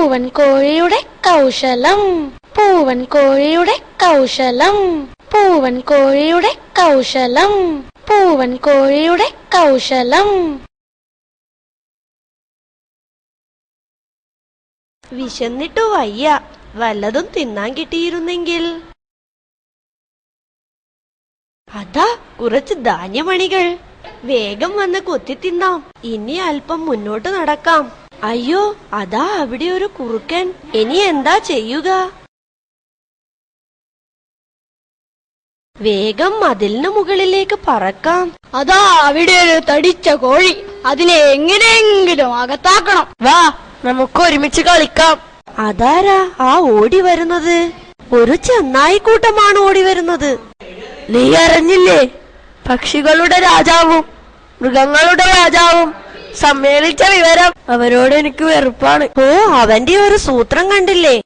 പൂവൻ കോഴിയുടെ കൗശലം. പൂവൻ കോഴിയുടെ കൗശലം. പൂവൻ കോഴിയുടെ കൗശലം. പൂവൻ കോഴിയുടെ കൗശലം. വിശന്നിട്ടു വയ്യ, വല്ലതും തിന്നാൻ കിട്ടിയിരുന്നെങ്കിൽ. അതാ കുറച്ച് ധാന്യമണികൾ. വേഗം വന്ന് കൊത്തി തിന്നാം. ഇനി അല്പം മുന്നോട്ട് നടക്കാം. അയ്യോ, അതാ അവിടെ ഒരു കുറുക്കൻ. ഇനി എന്താ ചെയ്യുക? വേഗം മതിലിന് മുകളിലേക്ക് പറക്കാം. അതാ അവിടെ ഒരു തടിച്ച കോഴി. അതിനെ എങ്ങനെയെങ്കിലും അകത്താക്കണം. വാ, നമുക്ക് ഒരുമിച്ച് കളിക്കാം. അതാരാ ആ ഓടി വരുന്നത്? ഒരു ചെന്നായിക്കൂട്ടമാണ് ഓടി വരുന്നത്. നീ അറിഞ്ഞില്ലേ? പക്ഷികളുടെ രാജാവും മൃഗങ്ങളുടെ രാജാവും സമ്മേളിച്ച വിവരം. അവരോട് എനിക്ക് വെറുപ്പാണ്. ഓ, അവന്റെ ഒരു സൂത്രം കണ്ടില്ലേ?